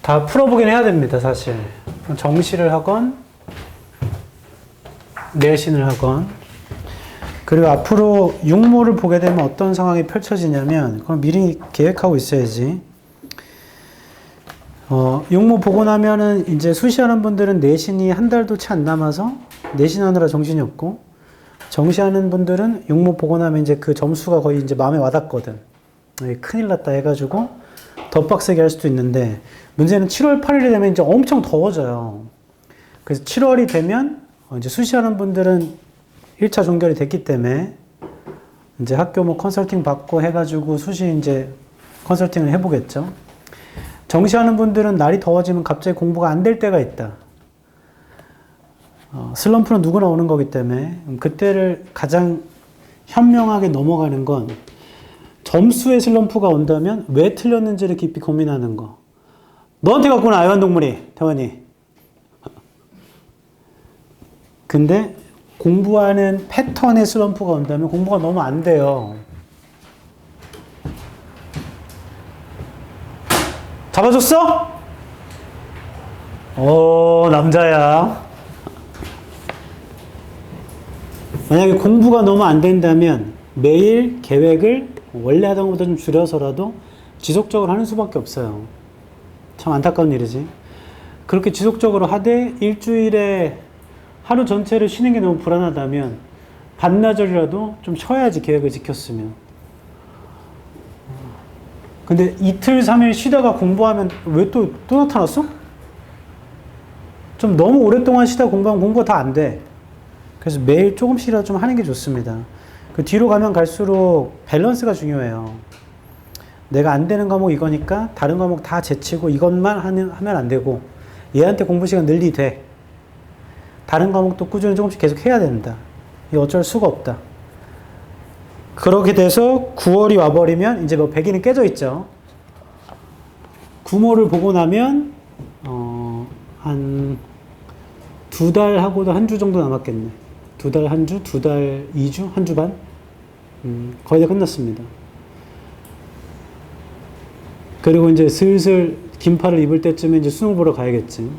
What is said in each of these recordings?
다 풀어보긴 해야 됩니다, 사실. 정시를 하건, 내신을 하건. 그리고 앞으로 육모를 보게 되면 어떤 상황이 펼쳐지냐면, 그걸 미리 계획하고 있어야지. 육모 보고 나면은 이제 수시하는 분들은 내신이 한 달도 채 안 남아서 내신하느라 정신이 없고, 정시하는 분들은 육모 보고 나면 이제 그 점수가 거의 이제 마음에 와닿거든. 큰일 났다 해가지고 더 빡세게 할 수도 있는데, 문제는 7월 8일이 되면 이제 엄청 더워져요. 그래서 7월이 되면 이제 수시하는 분들은 1차 종결이 됐기 때문에 이제 학교 뭐 컨설팅 받고 해가지고 수시 이제 컨설팅을 해보겠죠. 정시하는 분들은 날이 더워지면 갑자기 공부가 안 될 때가 있다. 슬럼프는 누구나 오는 거기 때문에 그때를 가장 현명하게 넘어가는 건 점수의 슬럼프가 온다면 왜 틀렸는지를 깊이 고민하는 거. 너한테 갔구나, 애완동물이, 태원이. 근데 공부하는 패턴의 슬럼프가 온다면 공부가 너무 안 돼요. 잡아줬어? 남자야. 만약에 공부가 너무 안 된다면 매일 계획을 원래 하던 것보다 좀 줄여서라도 지속적으로 하는 수밖에 없어요. 참 안타까운 일이지. 그렇게 지속적으로 하되 일주일에 하루 전체를 쉬는 게 너무 불안하다면 반나절이라도 좀 쉬어야지, 계획을 지켰으면. 근데 이틀, 3일 쉬다가 공부하면 왜 또 나타났어? 좀 너무 오랫동안 쉬다 공부하면 공부가 다 안 돼. 그래서 매일 조금씩이라도 좀 하는 게 좋습니다. 그 뒤로 가면 갈수록 밸런스가 중요해요. 내가 안 되는 과목 이거니까 다른 과목 다 제치고 이것만 하면 안 되고, 얘한테 공부 시간 늘리되 다른 과목도 꾸준히 조금씩 계속 해야 된다. 이거 어쩔 수가 없다. 그렇게 돼서 9월이 와버리면 이제 뭐 100일은 깨져 있죠. 구모를 보고 나면 한 2달 하고도 한 주 정도 남았겠네. 2달, 한 주, 2달, 2주, 한 주 반? 거의 다 끝났습니다. 그리고 이제 슬슬 긴팔을 입을 때쯤에 이제 수능 보러 가야겠지.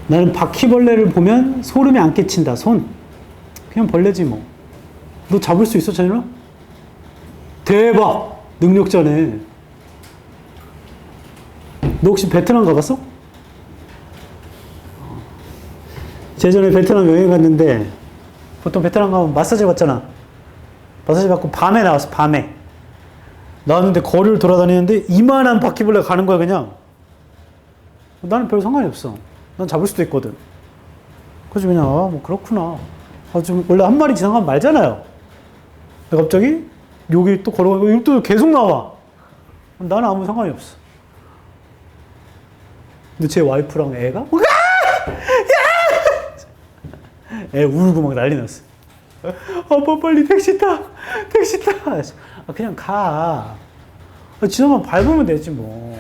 나는 바퀴벌레를 보면 소름이 안 끼친다. 그냥 벌레지 뭐. 너 잡을 수 있어, 찬일아? 대박! 능력자네. 너 혹시 베트남 가봤어? 예전에 베트남 여행 갔는데, 보통 베트남 가면 마사지 받잖아. 마사지 받고 밤에 나왔어, 밤에. 나왔는데 거리를 돌아다니는데 이만한 바퀴벌레가 가는 거야, 그냥. 나는 별 상관이 없어. 난 잡을 수도 있거든. 그래서 그냥, 뭐, 그렇구나. 좀, 원래 한 마리 지나가면 말잖아요. 근데 갑자기 여기 또 걸어가고, 여기 또 계속 나와. 나는 아무 상관이 없어. 근데 제 와이프랑 애가, 애 울고 막 난리 났어. 아빠 빨리 택시 타! 택시 타! 그냥 가. 지나가면 밟으면 되지 뭐.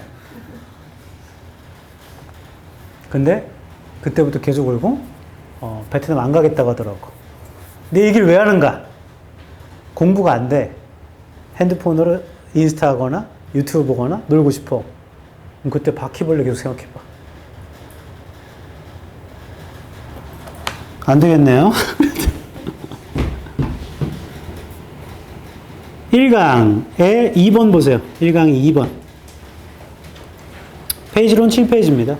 근데 그때부터 계속 울고 베트남 안 가겠다고 하더라고. 근데 이 얘기를 왜 하는가? 공부가 안 돼. 핸드폰으로 인스타 하거나 유튜브 보거나 놀고 싶어. 그럼 그때 바퀴벌레 계속 생각해봐. 안 되겠네요. 1강의 2번 보세요. 1강의 2번. 페이지로는 7페이지입니다.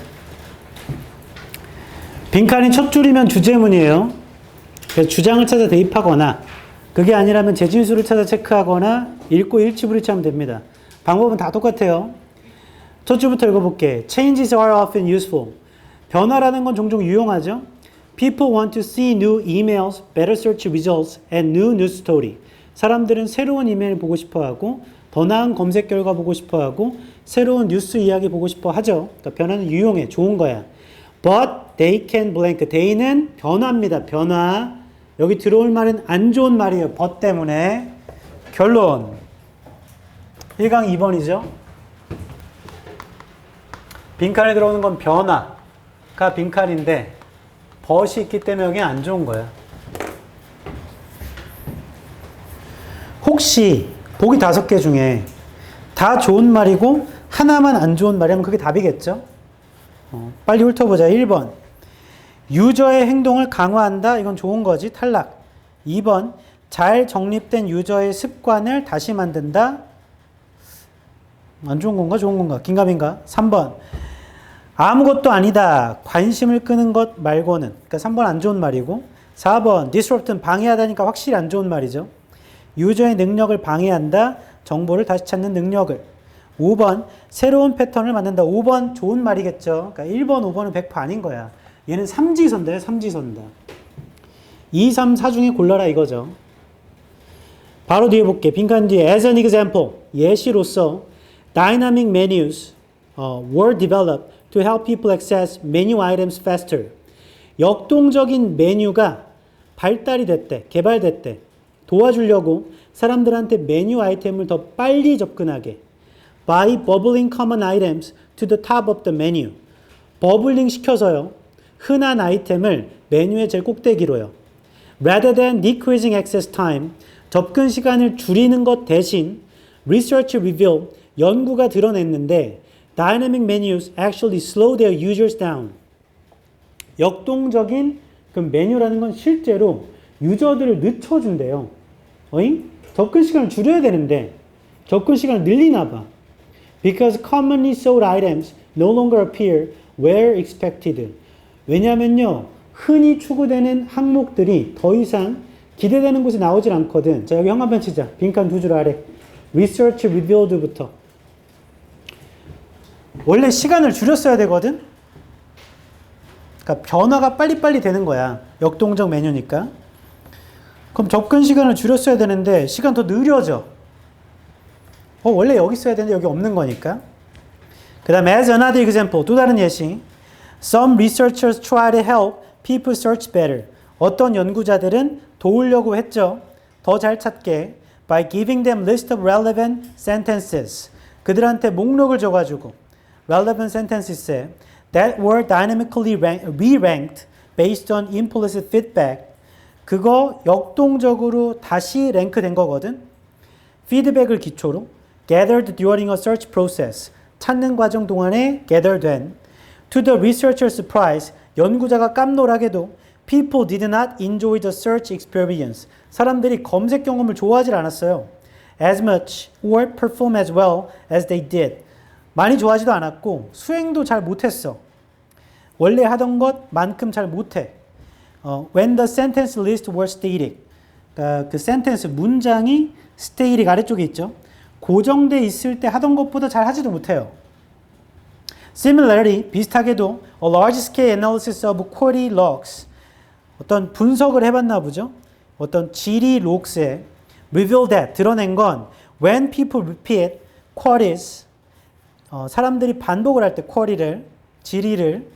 빈칸이 첫 줄이면 주제문이에요. 그래서 주장을 찾아 대입하거나, 그게 아니라면 재진수를 찾아 체크하거나 읽고 일치불이치하면 됩니다. 방법은 다 똑같아요. 첫 줄부터 읽어볼게. Changes are often useful. 변화라는 건 종종 유용하죠. People want to see new emails, better search results, and new news story. 사람들은 새로운 이메일 보고 싶어하고, 더 나은 검색 결과 보고 싶어하고, 새로운 뉴스 이야기 보고 싶어하죠. 그러니까 변화는 유용해, 좋은 거야. But they can blank. they는 변화입니다. 변화. 여기 들어올 말은 안 좋은 말이에요. but 때문에. 결론. 1강 2번이죠. 빈칸에 들어오는 건 변화가 빈칸인데, but이 있기 때문에 여기 안 좋은 거야. 혹시 보기 5개 중에 다 좋은 말이고 하나만 안 좋은 말이면 그게 답이겠죠? 빨리 훑어보자. 1번. 유저의 행동을 강화한다. 이건 좋은 거지. 탈락. 2번. 잘 정립된 유저의 습관을 다시 만든다. 안 좋은 건가? 좋은 건가? 긴가민가? 3번. 아무것도 아니다. 관심을 끄는 것 말고는. 그러니까 3번 안 좋은 말이고. 4번. disrupt는 방해하다니까 확실히 안 좋은 말이죠. 유저의 능력을 방해한다. 정보를 다시 찾는 능력을. 5번. 새로운 패턴을 만든다. 5번 좋은 말이겠죠. 그러니까 1번, 5번은 100% 아닌 거야. 얘는 삼지선다요. 삼지선다. 2, 3, 4 중에 골라라 이거죠. 바로 뒤에 볼게. 빈칸 뒤에 as an example. 예시로서 dynamic menus were developed to help people access menu items faster. 역동적인 메뉴가 발달이 됐대. 개발됐대. 도와주려고 사람들한테 메뉴 아이템을 더 빨리 접근하게. By bubbling common items to the top of the menu. 버블링 시켜서요. 흔한 아이템을 메뉴의 제일 꼭대기로요. Rather than decreasing access time. 접근 시간을 줄이는 것 대신 research reveal. 연구가 드러냈는데 dynamic menus actually slow their users down. 역동적인 그 메뉴라는 건 실제로 유저들을 늦춰준대요. 어잉? 접근 시간을 줄여야 되는데 접근 시간을 늘리나 봐. Because commonly sold items no longer appear where expected. 왜냐면요. 흔히 추구되는 항목들이 더 이상 기대되는 곳에 나오질 않거든. 자, 여기 형광펜 치자. 빈칸 2줄 아래. Research revealed부터. 원래 시간을 줄였어야 되거든. 그러니까 변화가 빨리빨리 되는 거야. 역동적 메뉴니까. 그럼 접근 시간을 줄였어야 되는데 시간 더 느려져. 원래 여기 있어야 되는데 여기 없는 거니까. 그 다음에 as another example. 또 다른 예시. Some researchers try to help people search better. 어떤 연구자들은 도우려고 했죠. 더 잘 찾게. By giving them list of relevant sentences. 그들한테 목록을 줘가지고 relevant sentenses에 that were dynamically re-ranked based on implicit feedback. 그거 역동적으로 다시 랭크된 거거든. 피드백을 기초로 gathered during a search process. 찾는 과정 동안에 gather된. To the researcher's surprise. 연구자가 깜놀하게도 people did not enjoy the search experience. 사람들이 검색 경험을 좋아하지 않았어요. As much or perform as well as they did. 많이 좋아하지도 않았고 수행도 잘 못했어. 원래 하던 것만큼 잘 못해. When the sentence list was static. 그러니까 그 sentence 문장이 static 아래쪽에 있죠. 고정돼 있을 때 하던 것보다 잘 하지도 못해요. Similarly, 비슷하게도 a large scale analysis of query logs. 어떤 분석을 해봤나 보죠. 어떤 질의 로그스에 reveal that 드러낸 건 when people repeat queries 사람들이 반복을 할 때 query를 질의를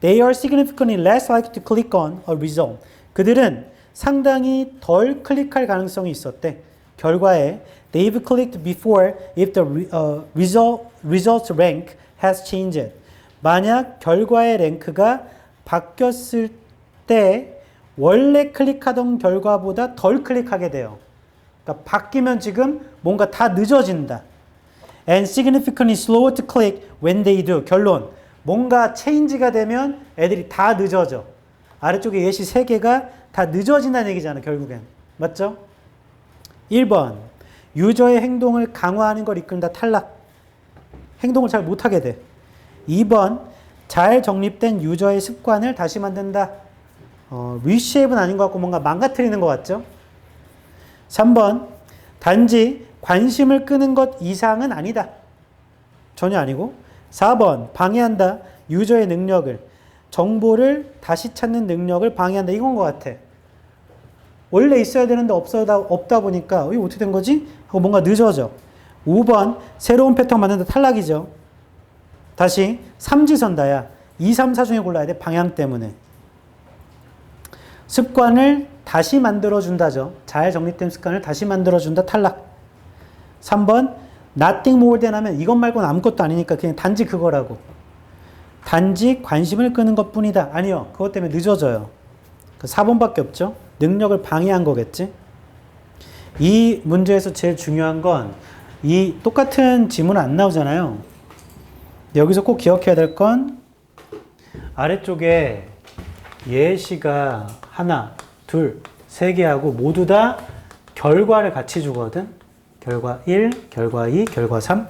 they are significantly less likely to click on a result. 그들은 상당히 덜 클릭할 가능성이 있었대. 결과에 they've clicked before if the results rank has changed. 만약 결과의 랭크가 바뀌었을 때 원래 클릭하던 결과보다 덜 클릭하게 돼요. 그러니까 바뀌면 지금 뭔가 다 늦어진다. And significantly slower to click when they do. 결론. 뭔가 체인지가 되면 애들이 다 늦어져. 아래쪽에 예시 3개가 다 늦어진다는 얘기잖아, 결국엔. 맞죠? 1번. 유저의 행동을 강화하는 걸 이끈다. 탈락. 행동을 잘 못하게 돼. 2번. 잘 정립된 유저의 습관을 다시 만든다. 리쉐입은 아닌 것 같고 뭔가 망가뜨리는 것 같죠? 3번. 단지 관심을 끄는 것 이상은 아니다. 전혀 아니고. 4번. 방해한다. 유저의 능력을. 정보를 다시 찾는 능력을 방해한다. 이건 것 같아. 원래 있어야 되는데 없다 보니까 이거 어떻게 된 거지? 하고 뭔가 늦어져. 5번. 새로운 패턴 만든다. 탈락이죠. 다시 삼지선다야. 2, 3, 4 중에 골라야 돼. 방향 때문에. 습관을 다시 만들어준다죠. 잘 정립된 습관을 다시 만들어준다. 탈락. 3번. nothing more than 하면 이것 말고는 아무것도 아니니까 그냥 단지 그거라고. 단지 관심을 끄는 것뿐이다. 아니요. 그것 때문에 늦어져요. 그 4번밖에 없죠. 능력을 방해한 거겠지. 이 문제에서 제일 중요한 건 이 똑같은 지문은 안 나오잖아요. 여기서 꼭 기억해야 될 건 아래쪽에 예시가 하나, 둘, 세 개하고 모두 다 결과를 같이 주거든. 결과 1, 결과 2, 결과 3.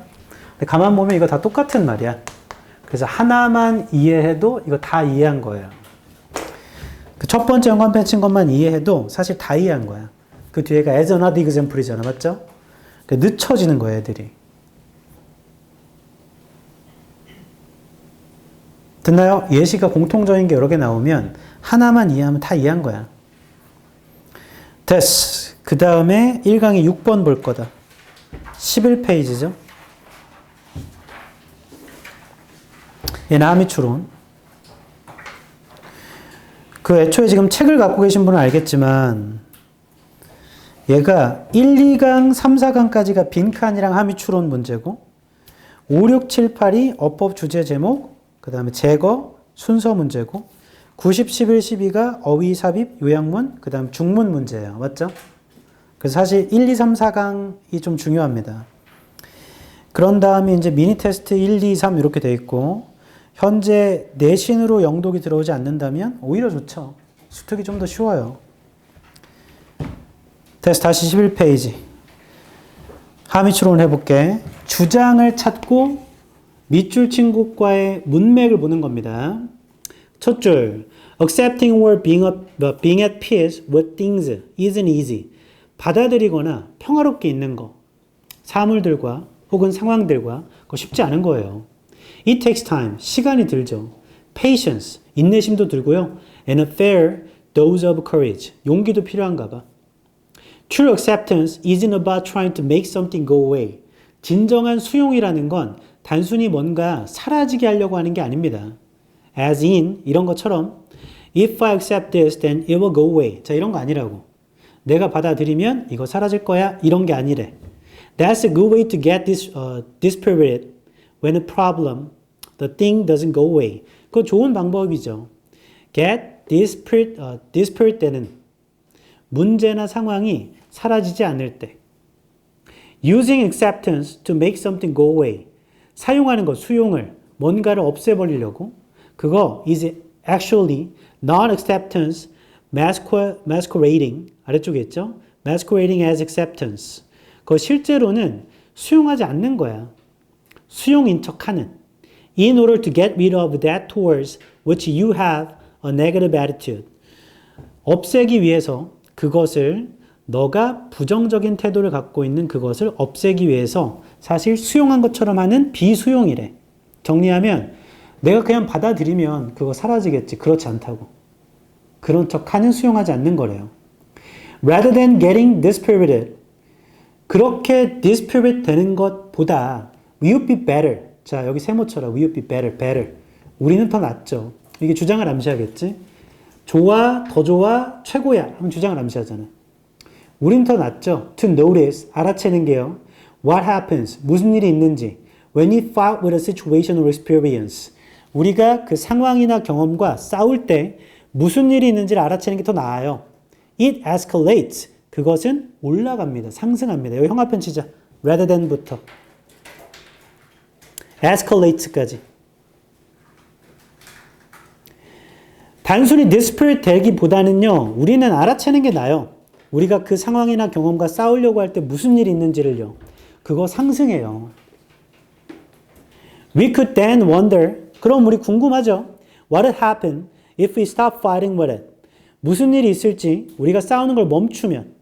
근데 가만 보면 이거 다 똑같은 말이야. 그래서 하나만 이해해도 이거 다 이해한 거예요. 그 첫 번째 연관펜 친 것만 이해해도 사실 다 이해한 거야. 그 뒤에가 as another example이잖아. 맞죠? 늦춰지는 거예요, 애들이. 듣나요? 예시가 공통적인 게 여러 개 나오면 하나만 이해하면 다 이해한 거야. 됐어. 그 다음에 1강의 6번 볼 거다. 11페이지죠. 얘는 함의추론. 그 애초에 지금 책을 갖고 계신 분은 알겠지만 얘가 1, 2강, 3, 4강까지가 빈칸이랑 함의추론 문제고 5, 6, 7, 8이 어법 주제 제목, 그 다음에 제거, 순서 문제고 90, 11, 12가 어휘, 삽입, 요약문, 그 다음 중문 문제예요. 맞죠? 그래서 사실 1, 2, 3, 4강이 좀 중요합니다. 그런 다음에 이제 미니 테스트 1, 2, 3 이렇게 돼 있고 현재 내신으로 영독이 들어오지 않는다면 오히려 좋죠. 수특이 좀 더 쉬워요. 됐어. 다시 11페이지. 함의추론 해볼게. 주장을 찾고 밑줄 친 곳과의 문맥을 보는 겁니다. 첫 줄. Accepting or being at peace with things isn't easy. 받아들이거나 평화롭게 있는 거. 사물들과 혹은 상황들과 그거 쉽지 않은 거예요. It takes time. 시간이 들죠. Patience. 인내심도 들고요. And a fair dose of courage. 용기도 필요한가 봐. True acceptance isn't about trying to make something go away. 진정한 수용이라는 건 단순히 뭔가 사라지게 하려고 하는 게 아닙니다. As in, 이런 것처럼 If I accept this, then it will go away. 자, 이런 거 아니라고. 내가 받아들이면 이거 사라질 거야. 이런 게 아니래. That's a good way to get dispirited when a problem, the thing doesn't go away. 그거 좋은 방법이죠. Get dispirited 때는 문제나 상황이 사라지지 않을 때. Using acceptance to make something go away. 사용하는 것, 수용을, 뭔가를 없애버리려고. 그거 is actually non-acceptance masquerading. 아래쪽에 있죠? Masquerading as acceptance. 그거 실제로는 수용하지 않는 거야. 수용인 척하는. In order to get rid of that towards which you have a negative attitude. 없애기 위해서 그것을 너가 부정적인 태도를 갖고 있는 그것을 없애기 위해서 사실 수용한 것처럼 하는 비수용이래. 정리하면 내가 그냥 받아들이면 그거 사라지겠지. 그렇지 않다고. 그런 척하는 수용하지 않는 거래요. Rather than getting dispirited. 그렇게 dispirited 되는 것보다 we would be better. 자, 여기 세모처럼 we would be better. 우리는 더 낫죠. 이게 주장을 암시하겠지. 좋아, 더 좋아, 최고야 하면 주장을 암시하잖아. 우린 더 낫죠. To notice, 알아채는 게요. What happens, 무슨 일이 있는지. When we fight with a situation or experience. 우리가 그 상황이나 경험과 싸울 때 무슨 일이 있는지를 알아채는 게 더 나아요. It escalates. 그것은 올라갑니다. 상승합니다. 여기 형합편 치자. Rather than부터. escalates까지. 단순히 dispirited 되기보다는요. 우리는 알아채는 게 나아요. 우리가 그 상황이나 경험과 싸우려고 할 때 무슨 일이 있는지를요. 그거 상승해요. We could then wonder. 그럼 우리 궁금하죠. What would happen if we stop fighting with it? 무슨 일이 있을지 우리가 싸우는 걸 멈추면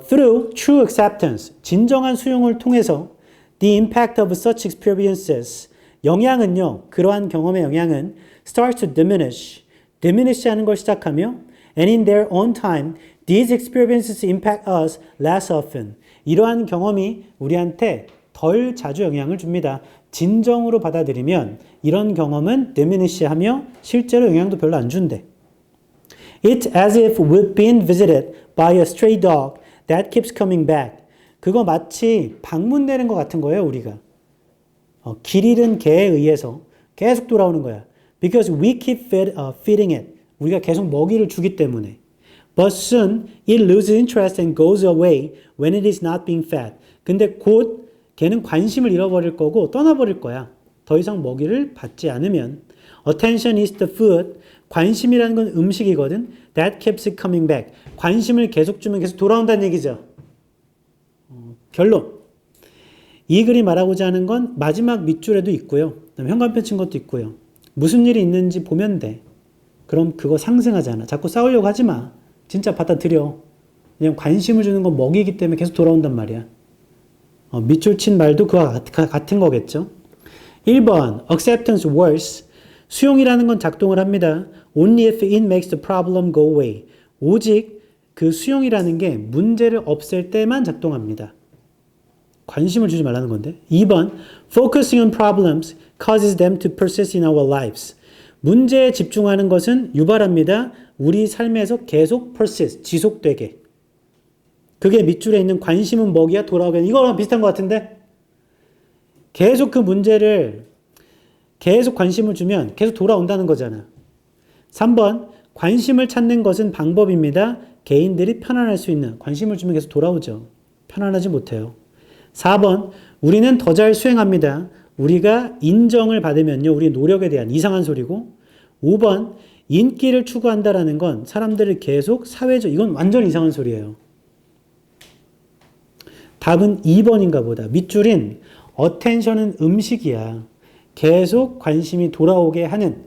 through true acceptance, 진정한 수용을 통해서 the impact of such experiences, 영향은요. 그러한 경험의 영향은 starts to diminish 하는 걸 시작하며 and in their own time, these experiences impact us less often. 이러한 경험이 우리한테 덜 자주 영향을 줍니다. 진정으로 받아들이면 이런 경험은 diminish하며 실제로 영향도 별로 안 준대. It's as if we've been visited by a stray dog that keeps coming back. 그거 마치 방문되는 것 같은 거예요, 우리가. 길 잃은 개에 의해서 계속 돌아오는 거야. Because we keep feeding it. 우리가 계속 먹이를 주기 때문에. But soon it loses interest and goes away when it is not being fed. 근데 곧 걔는 관심을 잃어버릴 거고 떠나버릴 거야. 더 이상 먹이를 받지 않으면. Attention is the food. 관심이라는 건 음식이거든. That keeps it coming back. 관심을 계속 주면 계속 돌아온다는 얘기죠. 결론. 이 글이 말하고자 하는 건 마지막 밑줄에도 있고요. 그다음에 현관편 친 것도 있고요. 무슨 일이 있는지 보면 돼. 그럼 그거 상승하잖아. 자꾸 싸우려고 하지 마. 진짜 받아들여. 그냥 관심을 주는 건 먹이기 때문에 계속 돌아온단 말이야. 밑줄 친 말도 그와 같은 거겠죠. 1번 acceptance works. 수용이라는 건 작동을 합니다. Only if it makes the problem go away. 오직 그 수용이라는 게 문제를 없앨 때만 작동합니다. 관심을 주지 말라는 건데. 2번 focusing on problems causes them to persist in our lives. 문제에 집중하는 것은 유발합니다. 우리 삶에서 계속 persist, 지속되게. 그게 밑줄에 있는 관심은 먹이야 돌아오게. 이거랑 비슷한 것 같은데? 계속 그 문제를 계속 관심을 주면 계속 돌아온다는 거잖아. 3번 관심을 찾는 것은 방법입니다. 개인들이 편안할 수 있는. 관심을 주면 계속 돌아오죠. 편안하지 못해요. 4번 우리는 더 잘 수행합니다. 우리가 인정을 받으면요. 우리 노력에 대한 이상한 소리고. 5번 인기를 추구한다라는 건 사람들을 계속 사회적, 이건 완전 이상한 소리예요. 답은 2번인가 보다. 밑줄인 attention은 음식이야. 계속 관심이 돌아오게 하는.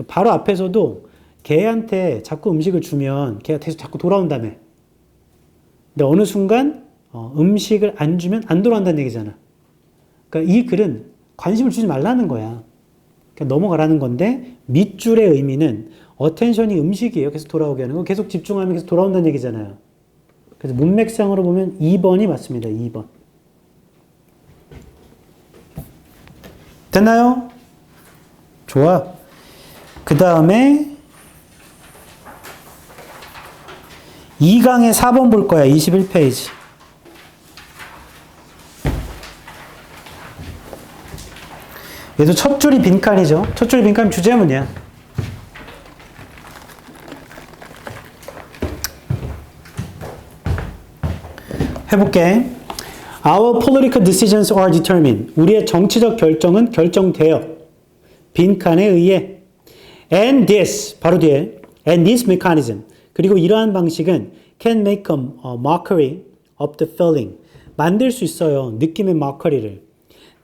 바로 앞에서도 개한테 자꾸 음식을 주면 걔가 계속 자꾸 돌아온다며. 근데 어느 순간 음식을 안 주면 안 돌아온다는 얘기잖아. 그러니까 이 글은 관심을 주지 말라는 거야. 그러니까 넘어가라는 건데 밑줄의 의미는 attention이 음식이에요. 계속 돌아오게 하는 거. 계속 집중하면 계속 돌아온다는 얘기잖아요. 그래서 문맥상으로 보면 2번이 맞습니다. 2번. 됐나요? 좋아. 그 다음에 2강의 4번 볼 거야. 21페이지. 얘도 첫 줄이 빈칸이죠. 첫 줄이 빈칸 주제문이야. 해볼게. Our political decisions are determined. 우리의 정치적 결정은 결정되어. 빈칸에 의해. And this, 바로 뒤에. And this mechanism. 그리고 이러한 방식은 can make a mockery of the feeling. 만들 수 있어요. 느낌의 mockery를.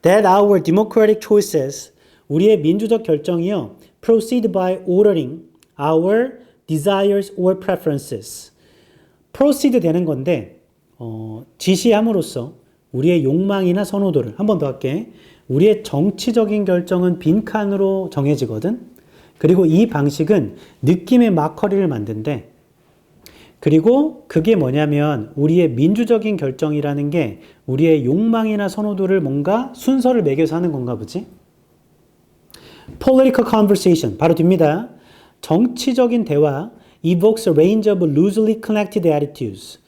That our democratic choices, 우리의 민주적 결정이요. Proceed by ordering our desires or preferences. Proceed 되는 건데 지시함으로써 우리의 욕망이나 선호도를 한 번 더 할게. 우리의 정치적인 결정은 빈칸으로 정해지거든. 그리고 이 방식은 느낌의 마커리를 만든대. 그리고 그게 뭐냐면 우리의 민주적인 결정이라는 게 우리의 욕망이나 선호도를 뭔가 순서를 매겨서 하는 건가 보지. Political conversation, 바로 뒤입니다. 정치적인 대화 evokes a range of loosely connected attitudes.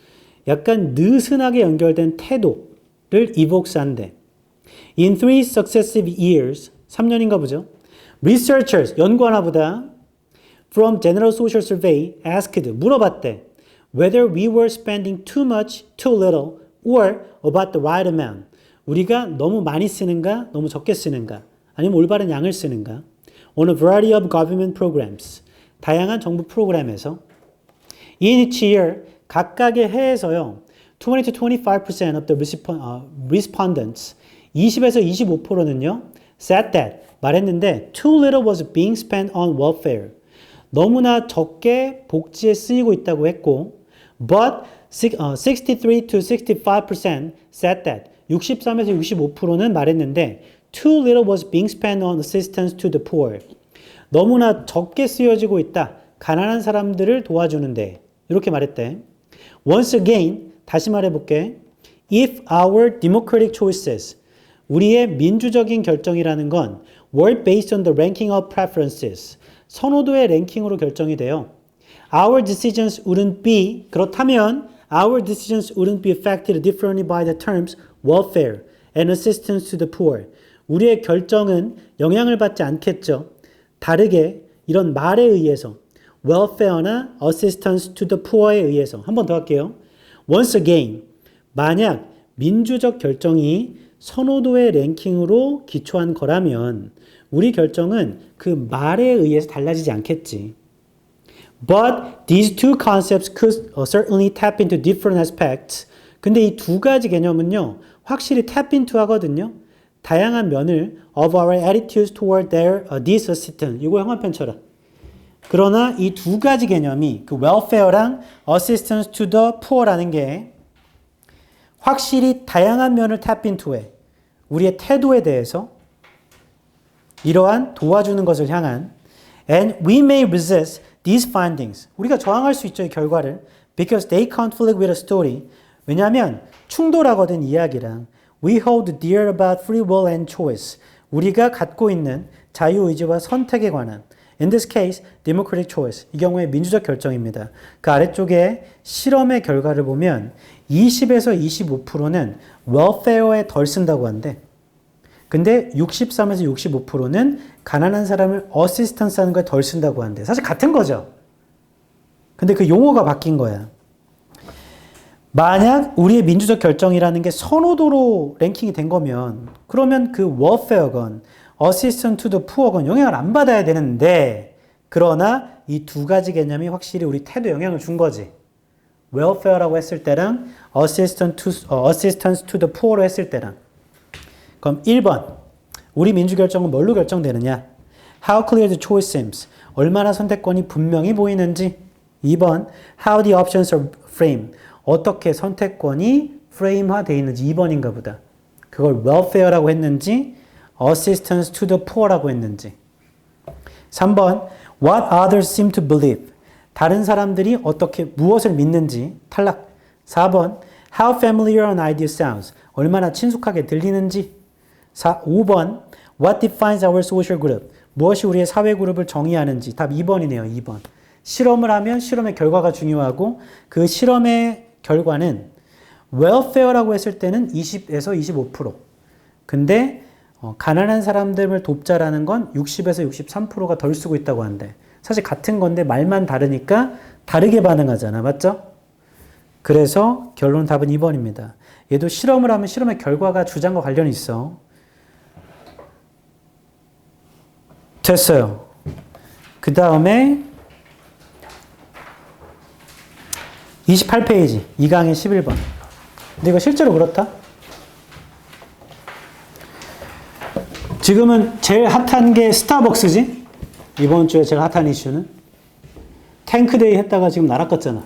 약간 느슨하게 연결된 태도를 evokes 한대. In 3 successive years, 3년인가 보죠. Researchers, 연구하나 보다. From General Social Survey asked, 물어봤대. Whether we were spending too much, too little, or about the right amount. 우리가 너무 많이 쓰는가, 너무 적게 쓰는가, 아니면 올바른 양을 쓰는가. On a variety of government programs. 다양한 정부 프로그램에서. In each year, 각각의 해에서요. 20 to 25% of the respondents, 20에서 25%는요. said that, 말했는데 too little was being spent on welfare. 너무나 적게 복지에 쓰이고 있다고 했고 but 63 to 65% said that 63에서 65%는 말했는데 too little was being spent on assistance to the poor. 너무나 적게 쓰여지고 있다. 가난한 사람들을 도와주는데 이렇게 말했대. Once again, 다시 말해볼게. If our democratic choices, 우리의 민주적인 결정이라는 건 were based on the ranking of preferences, 선호도의 랭킹으로 결정이 돼요. Our decisions wouldn't be, 그렇다면 our decisions wouldn't be affected differently by the terms welfare and assistance to the poor. 우리의 결정은 영향을 받지 않겠죠. 다르게 이런 말에 의해서 welfare나 assistance to the poor에 의해서 한 번 더 할게요. Once again, 만약 민주적 결정이 선호도의 랭킹으로 기초한 거라면 우리 결정은 그 말에 의해서 달라지지 않겠지. But these two concepts could certainly tap into different aspects. 근데 이 두 가지 개념은요, 확실히 tap into 하거든요. 다양한 면을 of our attitudes toward these assistants. 이거 형한편 쳐라. 그러나 이 두 가지 개념이 그 welfare랑 assistance to the poor라는 게 확실히 다양한 면을 tap into에 우리의 태도에 대해서 이러한 도와주는 것을 향한 and we may resist these findings. 우리가 저항할 수 있죠, 이 결과를. Because they conflict with a story. 왜냐하면 충돌하거든 이야기랑. We hold dear about free will and choice. 우리가 갖고 있는 자유의지와 선택에 관한. In this case, democratic choice. 이 경우에 민주적 결정입니다. 그 아래쪽에 실험의 결과를 보면 20에서 25%는 welfare에 덜 쓴다고 한대. 근데 63에서 65%는 가난한 사람을 어시스턴스 하는 거에 덜 쓴다고 한대. 사실 같은 거죠. 근데 그 용어가 바뀐 거야. 만약 우리의 민주적 결정이라는 게 선호도로 랭킹이 된 거면 그러면 그 welfare건 assistance to the poor건 영향을 안 받아야 되는데 그러나 이 두 가지 개념이 확실히 우리 태도에 영향을 준 거지. welfare라고 했을 때랑 assistance to the poor로 했을 때랑. 그럼 1번. 우리 민주결정은 뭘로 결정되느냐? How clear the choice seems. 얼마나 선택권이 분명히 보이는지. 2번. How the options are framed. 어떻게 선택권이 프레임화되어 있는지. 2번인가 보다. 그걸 welfare라고 했는지 assistance to the poor라고 했는지. 3번. What others seem to believe. 다른 사람들이 어떻게 무엇을 믿는지. 탈락. 4번. How familiar an idea sounds. 얼마나 친숙하게 들리는지. 5번. What defines our social group? 무엇이 우리의 사회 그룹을 정의하는지. 답 2번이네요. 2번. 실험을 하면 실험의 결과가 중요하고 그 실험의 결과는 welfare라고 했을 때는 20에서 25%. 근데 가난한 사람들을 돕자라는 건 60에서 63%가 덜 쓰고 있다고 한대. 사실 같은 건데 말만 다르니까 다르게 반응하잖아. 맞죠? 그래서 결론 답은 2번입니다. 얘도 실험을 하면 실험의 결과가 주장과 관련이 있어. 됐어요. 그 다음에 28페이지 2강의 11번. 근데 이거 실제로 그렇다? 지금은 제일 핫한 게 스타벅스지? 이번 주에 제일 핫한 이슈는 탱크데이 했다가 지금 날아갔잖아.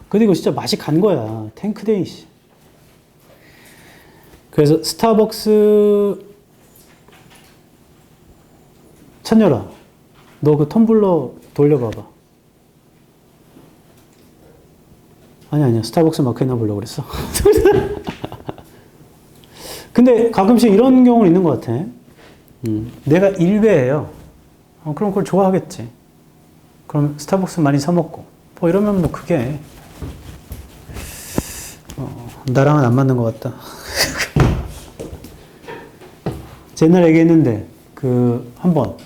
근데 이거 진짜 맛이 간 거야. 탱크데이. 그래서 스타벅스 찬열아, 너 그 텀블러 돌려봐봐. 아니야. 스타벅스 마크 해놔보려고 그랬어. 근데 가끔씩 이런 경우는 있는 것 같아. 내가 일배예요. 그럼 그걸 좋아하겠지. 그럼 스타벅스 많이 사먹고. 뭐 이러면 뭐 그게 나랑은 안 맞는 것 같다. 옛날에 얘기했는데 한번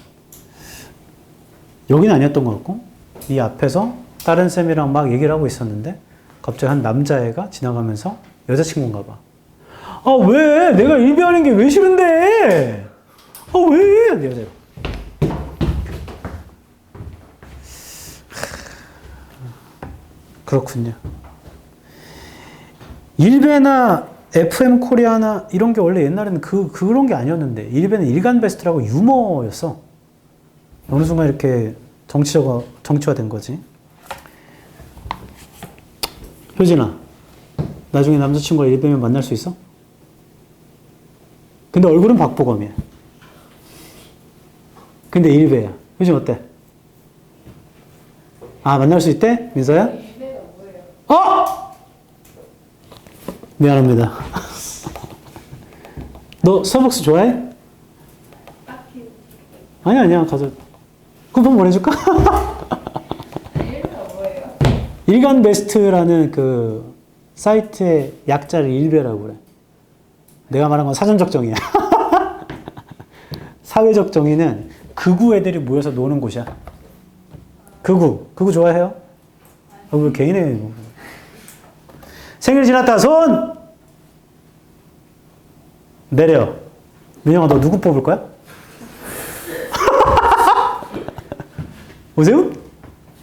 여기는 아니었던 것 같고 이 앞에서 다른 쌤이랑 막 얘기를 하고 있었는데 갑자기 한 남자애가 지나가면서 여자친구인가 봐. 아, 왜? 내가 일배하는 게 왜 싫은데? 아, 왜? 여자애가. 그렇군요. 일베나 FM 코리아나 이런 게 원래 옛날에는 그런 게 아니었는데 일베는 일간 베스트라고 유머였어. 어느 순간 이렇게 정치화 된 거지. 효진아, 나중에 남자친구가 일베면 만날 수 있어? 근데 얼굴은 박보검이야. 근데 일베야. 효진 어때? 아, 만날 수 있대? 민서야? 어? 미안합니다. 너 스타벅스 좋아해? 아니야. 가서. 쿠폰 보내줄까? 일간 베스트라는 그 사이트의 약자를 일베라고 그래. 내가 말한 건 사전 적정이야. 사회적 정의는 극우 애들이 모여서 노는 곳이야. 극우 좋아해요? 왜 개인의 생일 지났다 손 내려. 민영아 너 누구 뽑을 거야? 오세훈?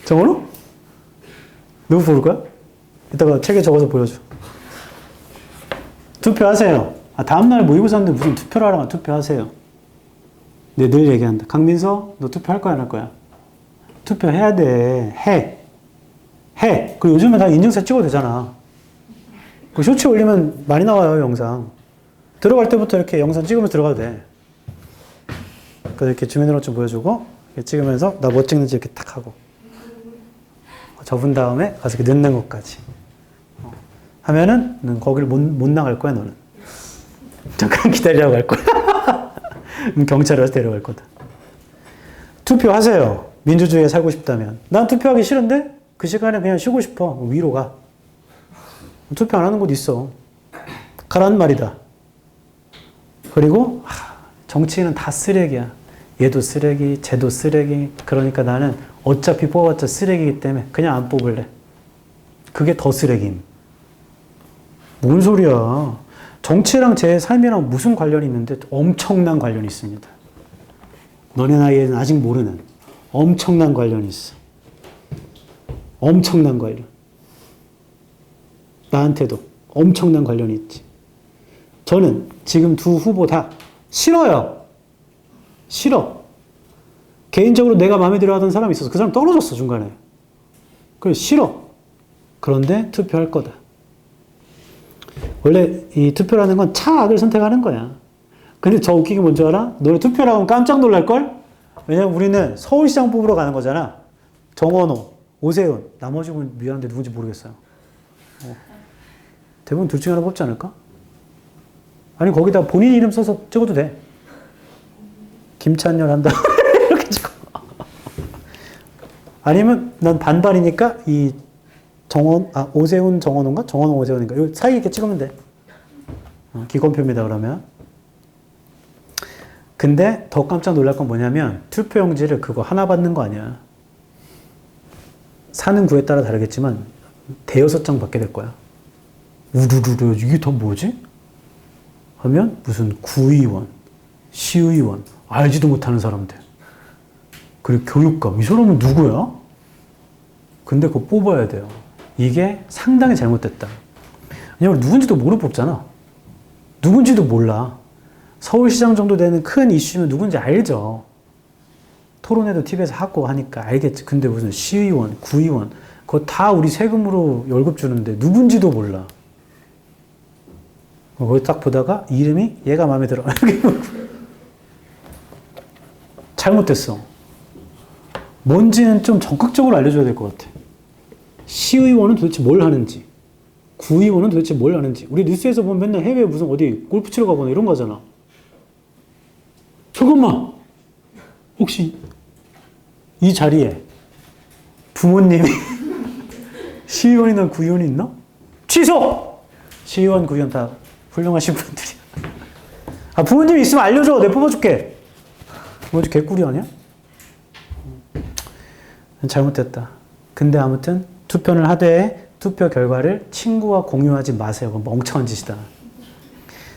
정원우? 누구 뽑을 거야? 이따가 책에 적어서 보여줘. 투표하세요. 다음날 모의고사 하는데 무슨 투표를 하라고 투표하세요. 네, 늘 얘기한다. 강민서 너 투표할 거야 안 할 거야? 투표해야 돼. 해. 그리고 요즘은 다 인증샷 찍어도 되잖아. 그 쇼츠 올리면 많이 나와요 영상. 들어갈 때부터 이렇게 영상 찍으면서 들어가도 돼. 그래서 이렇게 주민등록 좀 보여주고 이렇게 찍으면서 나 뭐 찍는지 이렇게 탁 하고 접은 다음에 가서 이렇게 넣는 것까지 하면은 넌 거기를 못 나갈 거야 너는. 잠깐 기다리라고 할 거야. 경찰에 와서 데려갈 거다. 투표하세요. 민주주의에 살고 싶다면. 난 투표하기 싫은데 그 시간에 그냥 쉬고 싶어. 위로 가. 투표 안 하는 곳 있어. 가라는 말이다. 그리고 정치인은 다 쓰레기야. 얘도 쓰레기, 쟤도 쓰레기. 그러니까 나는 어차피 뽑았자 쓰레기이기 때문에 그냥 안 뽑을래. 그게 더 쓰레기임. 뭔 소리야. 정치랑 제 삶이랑 무슨 관련이 있는데 엄청난 관련이 있습니다. 너네 나이에는 아직 모르는 엄청난 관련이 있어. 엄청난 관련. 나한테도 엄청난 관련이 있지. 저는 지금 두 후보 다 싫어요. 싫어. 개인적으로 내가 마음에 들어 하던 사람이 있어서 그 사람 떨어졌어 중간에. 그래 싫어. 그런데 투표할 거다. 원래 이 투표라는 건 차악을 선택하는 거야. 근데 저 웃기게 뭔지 알아? 너네 투표라고 하면 깜짝 놀랄걸? 왜냐면 우리는 서울시장 뽑으러 가는 거잖아. 정원호, 오세훈. 나머지 분 미안한데 누군지 모르겠어요. 대부분 둘 중에 하나 뽑지 않을까? 아니 거기다 본인 이름 써서 찍어도 돼. 김찬열 한다. 이렇게 찍어. 아니면 난 반반이니까 이 오세훈 정원호인가? 정원호 오세훈인가? 이 사이 이렇게 찍으면 돼. 기권표입니다 그러면. 근데 더 깜짝 놀랄 건 뭐냐면 투표용지를 그거 하나 받는 거 아니야. 사는 구에 따라 다르겠지만 대여섯 장 받게 될 거야. 우르르르 이게 더 뭐지? 하면 무슨 구의원, 시의원, 알지도 못하는 사람들. 그리고 교육감. 이 사람은 누구야? 근데 그거 뽑아야 돼요. 이게 상당히 잘못됐다. 왜냐면 누군지도 모르고 뽑잖아. 누군지도 몰라. 서울시장 정도 되는 큰 이슈면 누군지 알죠. 토론회도 TV에서 하고 하니까 알겠지. 근데 무슨 시의원, 구의원, 그거 다 우리 세금으로 월급 주는데 누군지도 몰라. 거기 딱 보다가 이름이 얘가 마음에 들어. 잘못됐어. 뭔지는 좀 적극적으로 알려줘야 될 것 같아. 시의원은 도대체 뭘 하는지, 구의원은 도대체 뭘 하는지. 우리 뉴스에서 보면 맨날 해외 무슨 어디 골프 치러 가거나 이런 거잖아. 잠깐만! 혹시 이 자리에 부모님이 시의원이나 구의원이 있나? 취소! 시의원, 구의원 다 훌륭하신 분들이야. 부모님이 있으면 알려줘. 내가 뽑아줄게. 뭐지 개꿀이 아니야? 잘못됐다. 근데 아무튼 투표를 하되 투표 결과를 친구와 공유하지 마세요. 그건 멍청한 짓이다.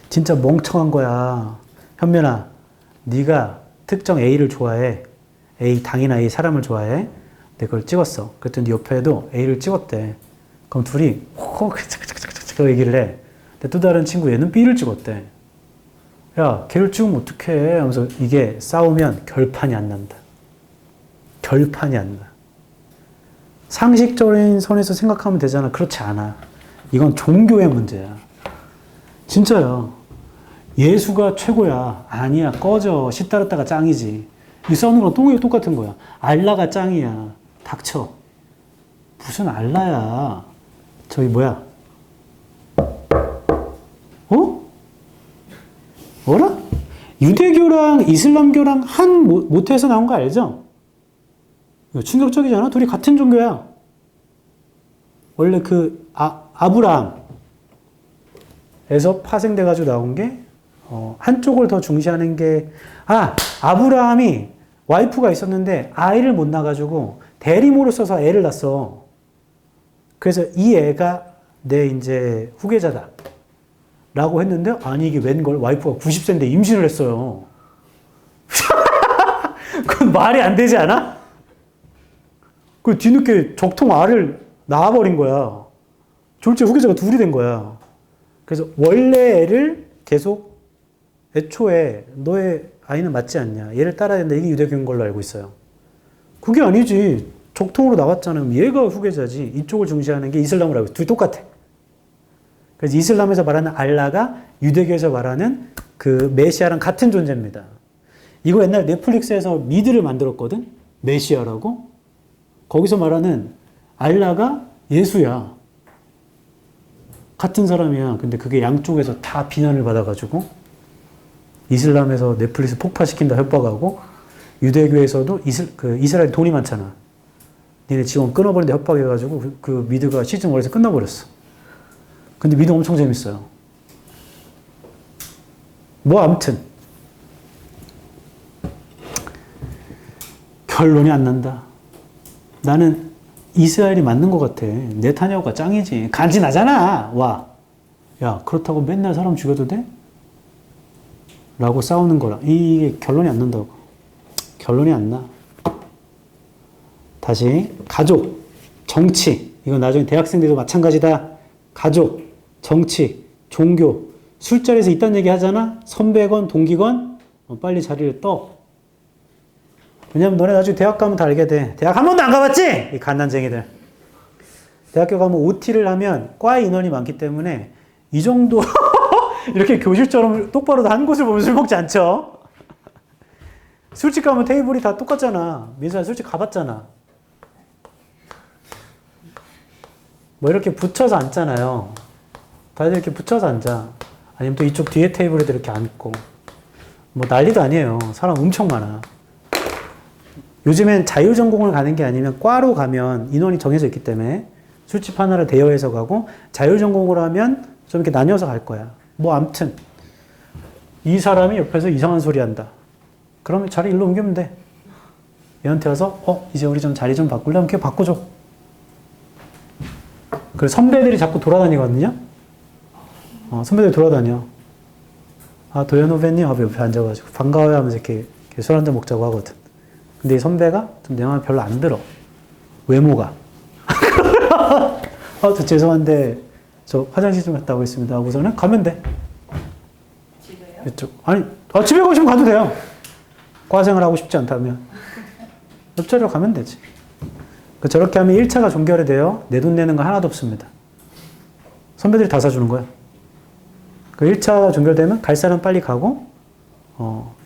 진짜 멍청한 거야. 현면아, 네가 특정 A를 좋아해. 당이나 A 사람을 좋아해. 내가 그걸 찍었어. 그랬더니 옆에도 A를 찍었대. 그럼 둘이 그 얘기를 해. 근데 또 다른 친구 얘는 B를 찍었대. 야, 걔를 찍으면 어떡해? 하면서 이게 싸우면 결판이 안 난다. 결판이 안 나. 상식적인 선에서 생각하면 되잖아. 그렇지 않아. 이건 종교의 문제야. 진짜야. 예수가 최고야. 아니야. 꺼져. 시따랐다가 짱이지. 이 싸우는 건 똑같은 거야. 알라가 짱이야. 닥쳐. 무슨 알라야. 저기 뭐야. 뭐라? 유대교랑 이슬람교랑 한 모태에서 나온 거 알죠? 충격적이잖아. 둘이 같은 종교야. 원래 그 아브라함에서 파생돼가지고 나온 게 한쪽을 더 중시하는 게, 아브라함이 와이프가 있었는데 아이를 못 낳아가지고 대리모를 써서 애를 낳았어. 그래서 이 애가 내 이제 후계자다. 라고 했는데, 아니, 이게 웬걸? 와이프가 90세인데 임신을 했어요. 그건 말이 안 되지 않아? 그 뒤늦게 적통 알을 낳아버린 거야. 졸제 후계자가 둘이 된 거야. 그래서 원래 애를 계속 애초에 너의 아이는 맞지 않냐. 얘를 따라야 된다. 이게 유대교인 걸로 알고 있어요. 그게 아니지. 적통으로 나왔잖아. 얘가 후계자지. 이쪽을 중시하는 게 이슬람으로 알고 있어. 둘이 똑같아. 그래서 이슬람에서 말하는 알라가 유대교에서 말하는 그 메시아랑 같은 존재입니다. 이거 옛날 넷플릭스에서 미드를 만들었거든? 메시아라고? 거기서 말하는 알라가 예수야. 같은 사람이야. 근데 그게 양쪽에서 다 비난을 받아가지고 이슬람에서 넷플릭스 폭파시킨다 협박하고 유대교에서도 이스라엘 돈이 많잖아. 니네 지원 끊어버린다 협박해가지고 그 미드가 시즌 1에서 끝나버렸어. 근데 미드 엄청 재밌어요. 뭐 아무튼 결론이 안 난다. 나는 이스라엘이 맞는 것 같아. 네타냐후가 짱이지. 간지나잖아. 와. 야, 그렇다고 맨날 사람 죽여도 돼? 라고 싸우는 거라. 이게 결론이 안 난다고. 결론이 안 나. 다시 가족, 정치. 이건 나중에 대학생들도 마찬가지다. 가족, 정치, 종교. 술자리에서 이딴 얘기 하잖아. 선배건 동기건 빨리 자리를 떠. 왜냐면 너네 나중에 대학 가면 다 알게 돼. 대학 한 번도 안 가봤지? 이 갓난쟁이들. 대학교 가면 OT를 하면 과 인원이 많기 때문에 이 정도 이렇게 교실처럼 똑바로 한 곳을 보면 술 먹지 않죠? 술집 가면 테이블이 다 똑같잖아. 민수야 술집 가봤잖아. 뭐 이렇게 붙여서 앉잖아요. 다들 이렇게 붙여서 앉아. 아니면 또 이쪽 뒤에 테이블에도 이렇게 앉고. 뭐 난리도 아니에요. 사람 엄청 많아. 요즘엔 자율전공을 가는 게 아니면 과로 가면 인원이 정해져 있기 때문에 술집 하나를 대여해서 가고 자율전공으로 하면 좀 이렇게 나뉘어서 갈 거야. 뭐 아무튼 이 사람이 옆에서 이상한 소리 한다. 그러면 자리 일로 옮기면 돼. 얘한테 와서 이제 우리 좀 자리 좀 바꾸려면 그냥 바꿔줘. 그래서 선배들이 자꾸 돌아다니거든요. 선배들이 돌아다녀. 도현 후배님 하고 옆에 앉아가지고 반가워요 하면서 이렇게 술 한잔 먹자고 하거든. 근데 이 선배가 좀 내 마음에 별로 안 들어. 외모가. 저 죄송한데 저 화장실 좀 갔다 오겠습니다 하고서는 가면 돼. 집에요? 이쪽. 아니 집에 가시면 가도 돼요. 과생을 하고 싶지 않다면. 옆자리로 가면 되지. 저렇게 하면 1차가 종결이 돼요. 내 돈 내는 거 하나도 없습니다. 선배들이 다 사주는 거야. 그 1차가 종결되면 갈 사람 빨리 가고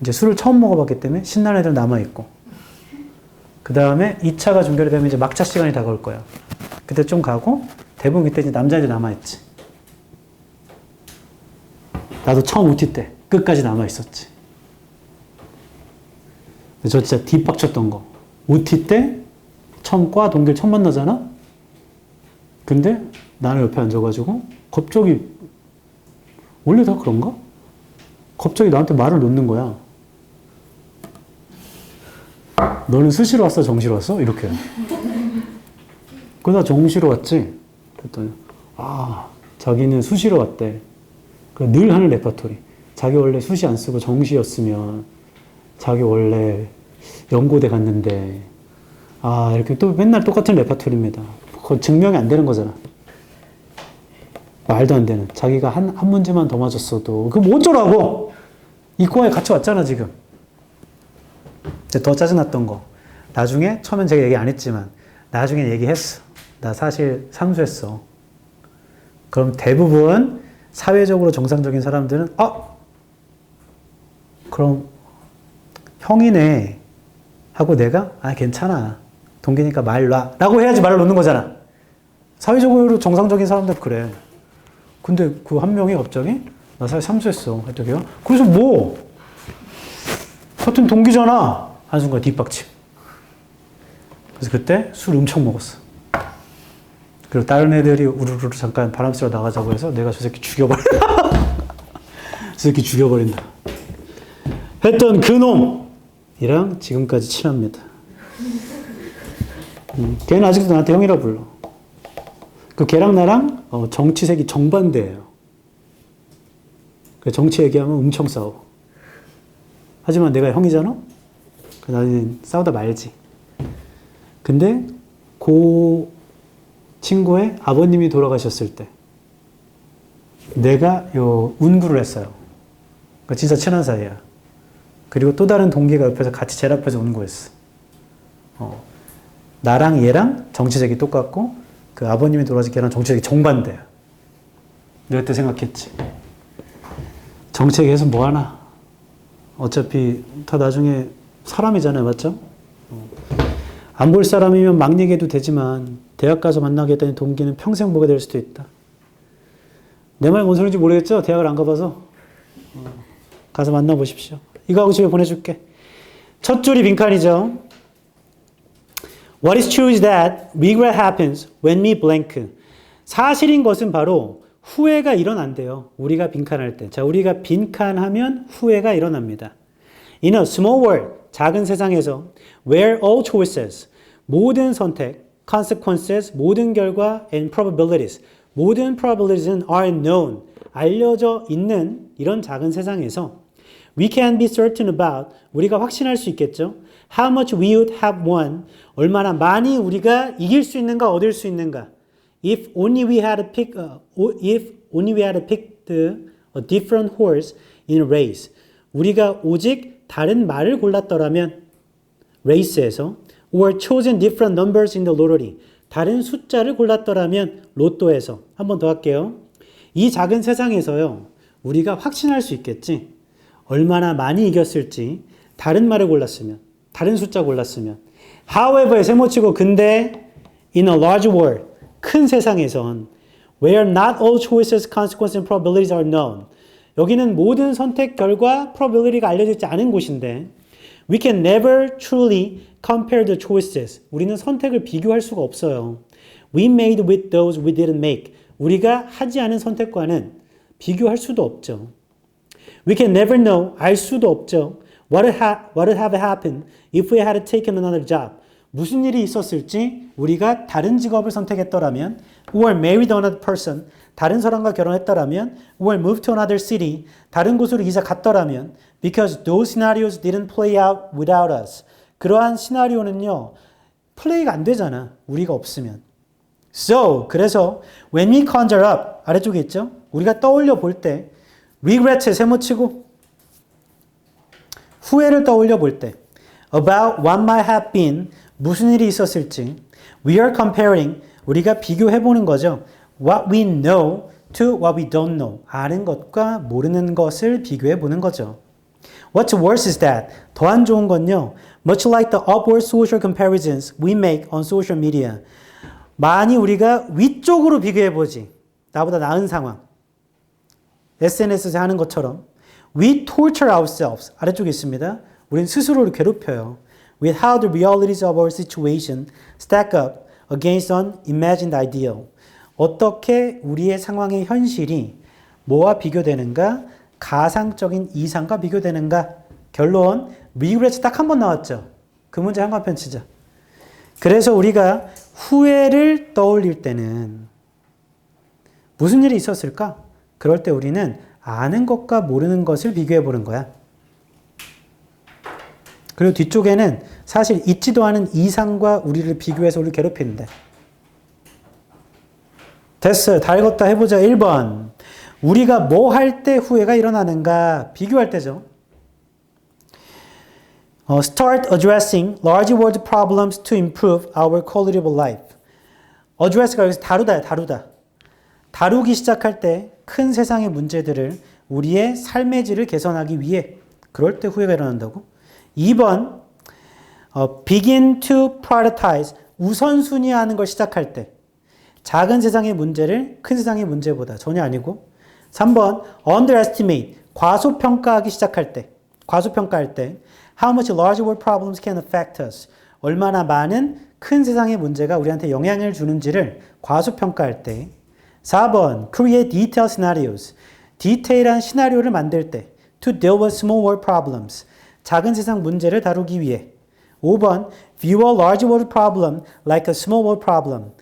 이제 술을 처음 먹어봤기 때문에 신나는 애들 남아있고 그 다음에 2차가 종결이 되면 이제 막차 시간이 다가올 거야. 그때 좀 가고 대부분 그때 이제 남자애들 남아있지. 나도 처음 OT 때 끝까지 남아있었지. 저 진짜 뒷박쳤던 거. OT 때 처음 과 동기를 처음 만나잖아? 근데 나는 옆에 앉아가지고 갑자기 원래 다 그런가? 갑자기 나한테 말을 놓는 거야. 너는 수시로 왔어? 정시로 왔어? 이렇게. 그래서 나 정시로 왔지? 그랬더니 자기는 수시로 왔대. 늘 하는 레퍼토리. 자기 원래 수시 안 쓰고 정시였으면 자기 원래 연고대 갔는데 이렇게 또 맨날 똑같은 레퍼토리입니다. 그건 증명이 안 되는 거잖아. 말도 안 되는. 자기가 한 문제만 더 맞았어도 그럼 뭐 어쩌라고? 이 과에 같이 왔잖아 지금. 더 짜증났던 거. 나중에 처음엔 제가 얘기 안 했지만 나중에 얘기했어. 나 사실 삼수했어. 그럼 대부분 사회적으로 정상적인 사람들은 그럼 형이네 하고 내가 괜찮아. 동기니까 말 놔. 라고 해야지 말을 놓는 거잖아. 사회적으로 정상적인 사람들 그래. 근데 그 한 명이 갑자기 나 사실 삼수했어. 했더니요. 그래서 뭐? 같은 동기잖아. 한순간 뒷박침. 그래서 그때 술 엄청 먹었어. 그리고 다른 애들이 우르르 잠깐 바람 쐬러 나가자고 해서 내가 저 새끼 죽여버려. 새끼 죽여버린다. 했던 그 놈이랑 지금까지 친합니다. 걔는 아직도 나한테 형이라 불러. 그 걔랑 나랑 정치색이 정반대예요. 정치 얘기하면 엄청 싸워. 하지만 내가 형이잖아? 나는 싸우다 말지. 근데 그 친구의 아버님이 돌아가셨을 때 내가 운구를 했어요. 그러니까 진짜 친한 사이야. 그리고 또 다른 동기가 옆에서 같이 제일 앞에서 운구했어. 나랑 얘랑 정치색이 똑같고 그 아버님이 돌아가신 걔랑 정치색이 정반대야. 내가 그때 생각했지. 정치색에서 뭐하나? 어차피 다 나중에 사람이잖아요. 맞죠? 안 볼 사람이면 막 얘기해도 되지만 대학 가서 만나게 되는 동기는 평생 보게 될 수도 있다. 내 말 뭔 소리인지 모르겠죠? 대학을 안 가봐서. 가서 만나보십시오. 이거 하고 집에 보내줄게. 첫 줄이 빈칸이죠. What is true is that regret happens when we blank. 사실인 것은 바로 후회가 일어난대요. 우리가 빈칸할 때. 자, 우리가 빈칸하면 후회가 일어납니다. In a small world, 작은 세상에서 where all choices, 모든 선택, consequences, 모든 결과, and probabilities, 모든 probabilities는 are known, 알려져 있는 이런 작은 세상에서 we can be certain about, 우리가 확신할 수 있겠죠. How much we would have won, 얼마나 많이 우리가 이길 수 있는가, 얻을 수 있는가. If only we had picked a different horse in a race. 우리가 오직 다른 말을 골랐더라면 레이스에서 or chosen different numbers in the lottery. 다른 숫자를 골랐더라면 로또에서. 한 번 더 할게요. 이 작은 세상에서요. 우리가 확신할 수 있겠지. 얼마나 많이 이겼을지 다른 말을 골랐으면 다른 숫자 골랐으면 however 세모치고 근데 in a large world 큰 세상에선 where not all choices, consequences, and probabilities are known. 여기는 모든 선택 결과 probability가 알려져 있지 않은 곳인데 we can never truly compare the choices. 우리는 선택을 비교할 수가 없어요. We made with those we didn't make. 우리가 하지 않은 선택과는 비교할 수도 없죠. We can never know. 알 수도 없죠. What would have happened if we had taken another job. 무슨 일이 있었을지 우리가 다른 직업을 선택했더라면 or married another person. 다른 사람과 결혼했더라면 or moved to another city. 다른 곳으로 이사 갔더라면 because those scenarios didn't play out without us. 그러한 시나리오는요. 플레이가 안 되잖아. 우리가 없으면. So, 그래서 when we conjure up, 아래쪽에 있죠? 우리가 떠올려 볼 때 regret에 세모치고 후회를 떠올려 볼 때 about what might have been, 무슨 일이 있었을지 we are comparing, 우리가 비교해 보는 거죠. What we know to what we don't know. 아는 것과 모르는 것을 비교해 보는 거죠. What's worse is that, 더 안 좋은 건요. Much like the upward social comparisons we make on social media. 많이 우리가 위쪽으로 비교해보지. 나보다 나은 상황. SNS에서 하는 것처럼 We torture ourselves. 아래쪽에 있습니다. 우리는 스스로를 괴롭혀요. With how the realities of our situation stack up against an imagined ideal. 어떻게 우리의 상황의 현실이 뭐와 비교되는가? 가상적인 이상과 비교되는가? 결론, regret 딱 한 번 나왔죠. 그 문제 한관편 치자. 그래서 우리가 후회를 떠올릴 때는 무슨 일이 있었을까? 그럴 때 우리는 아는 것과 모르는 것을 비교해 보는 거야. 그리고 뒤쪽에는 사실 있지도 않은 이상과 우리를 비교해서 우리를 괴롭히는데. 됐어요. 다 읽었다 해보자. 1번. 우리가 뭐 할 때 후회가 일어나는가? 비교할 때죠. Start addressing large world problems to improve our quality of life. address가 여기서 다루다야, 다루다. 다루기 시작할 때 큰 세상의 문제들을 우리의 삶의 질을 개선하기 위해 그럴 때 후회가 일어난다고. 2번, begin to prioritize, 우선순위하는 걸 시작할 때 작은 세상의 문제를 큰 세상의 문제보다 전혀 아니고. 3번, underestimate, 과소평가하기 시작할 때, 과소평가할 때 how much large world problems can affect us, 얼마나 많은 큰 세상의 문제가 우리한테 영향을 주는지를 과소평가할 때. 4번, create detailed scenarios, 디테일한 시나리오를 만들 때 to deal with small world problems. 작은 세상 문제를 다루기 위해. 5번 view a large world problem like a small world problem.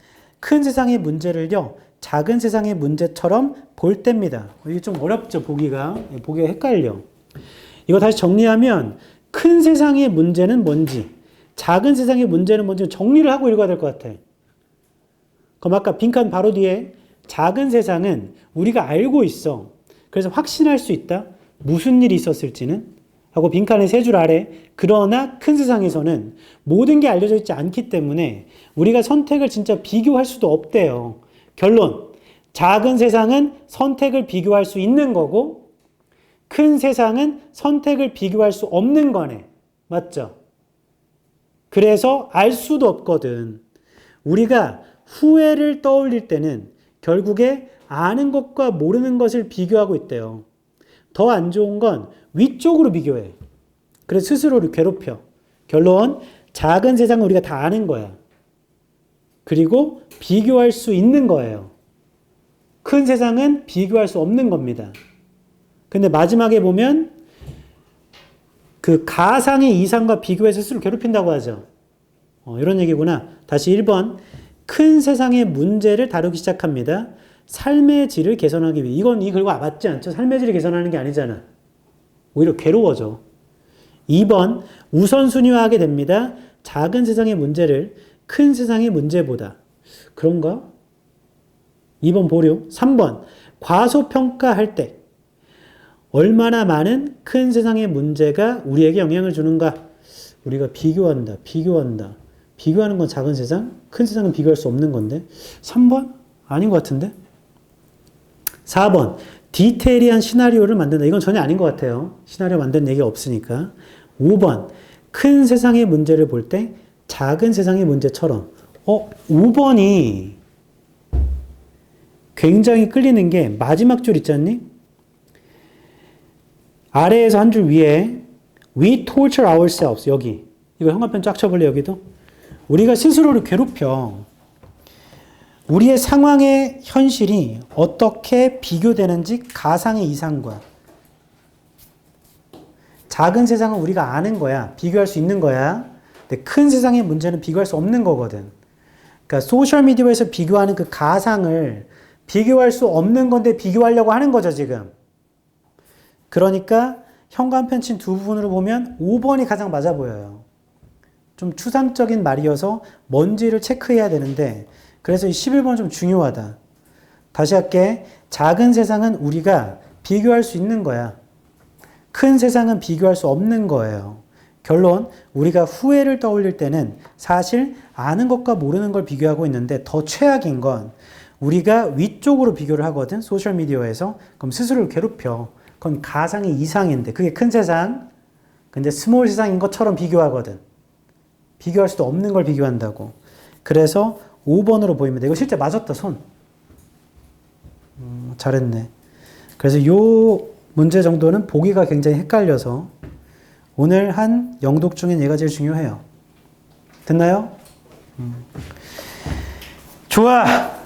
큰 세상의 문제를요. 작은 세상의 문제처럼 볼 때입니다. 이게 좀 어렵죠, 보기가 헷갈려. 이거 다시 정리하면 큰 세상의 문제는 뭔지, 작은 세상의 문제는 뭔지 정리를 하고 읽어야 될 것 같아. 그럼 아까 빈칸 바로 뒤에 작은 세상은 우리가 알고 있어. 그래서 확신할 수 있다. 무슨 일이 있었을지는. 하고 빈칸의 세 줄 아래 그러나 큰 세상에서는 모든 게 알려져 있지 않기 때문에 우리가 선택을 진짜 비교할 수도 없대요. 결론. 작은 세상은 선택을 비교할 수 있는 거고 큰 세상은 선택을 비교할 수 없는 거네. 맞죠? 그래서 알 수도 없거든. 우리가 후회를 떠올릴 때는 결국에 아는 것과 모르는 것을 비교하고 있대요. 더 안 좋은 건 위쪽으로 비교해. 그래서 스스로를 괴롭혀. 결론, 작은 세상은 우리가 다 아는 거야. 그리고 비교할 수 있는 거예요. 큰 세상은 비교할 수 없는 겁니다. 근데 마지막에 보면 그 가상의 이상과 비교해서 스스로 괴롭힌다고 하죠. 이런 얘기구나. 다시 1번. 큰 세상의 문제를 다루기 시작합니다. 삶의 질을 개선하기 위해. 이건 이 글과 맞지 않죠? 삶의 질을 개선하는 게 아니잖아. 오히려 괴로워져. 2번. 우선순위화하게 됩니다. 작은 세상의 문제를 큰 세상의 문제보다. 그런가? 2번 보류. 3번. 과소평가할 때 얼마나 많은 큰 세상의 문제가 우리에게 영향을 주는가? 우리가 비교한다. 비교하는 건 작은 세상, 큰 세상은 비교할 수 없는 건데. 3번? 아닌 것 같은데? 4번. 디테일한 시나리오를 만든다. 이건 전혀 아닌 것 같아요. 시나리오 만드는 얘기가 없으니까. 5번. 큰 세상의 문제를 볼 때 작은 세상의 문제처럼. 5번이 굉장히 끌리는 게 마지막 줄 있지 않니? 아래에서 한 줄 위에 We torture ourselves. 여기. 이거 형광펜 쫙 쳐볼래 여기도? 우리가 스스로를 괴롭혀. 우리의 상황의 현실이 어떻게 비교되는지 가상의 이상과 작은 세상은 우리가 아는 거야. 비교할 수 있는 거야. 근데 큰 세상의 문제는 비교할 수 없는 거거든. 그러니까 소셜미디어에서 비교하는 그 가상을 비교할 수 없는 건데 비교하려고 하는 거죠, 지금. 그러니까 현관펜 친 두 부분으로 보면 5번이 가장 맞아 보여요. 좀 추상적인 말이어서 뭔지를 체크해야 되는데 그래서 이 11번 좀 중요하다. 다시 할게. 작은 세상은 우리가 비교할 수 있는 거야. 큰 세상은 비교할 수 없는 거예요. 결론, 우리가 후회를 떠올릴 때는 사실 아는 것과 모르는 걸 비교하고 있는데 더 최악인 건 우리가 위쪽으로 비교를 하거든, 소셜미디어에서. 그럼 스스로를 괴롭혀. 그건 가상의 이상인데 그게 큰 세상, 근데 스몰 세상인 것처럼 비교하거든. 비교할 수도 없는 걸 비교한다고. 그래서 5번으로 보입니다. 이거 실제 맞았다, 손. 잘했네. 그래서 이 문제 정도는 보기가 굉장히 헷갈려서 오늘 한 영독 중엔 얘가 제일 중요해요. 됐나요? 좋아.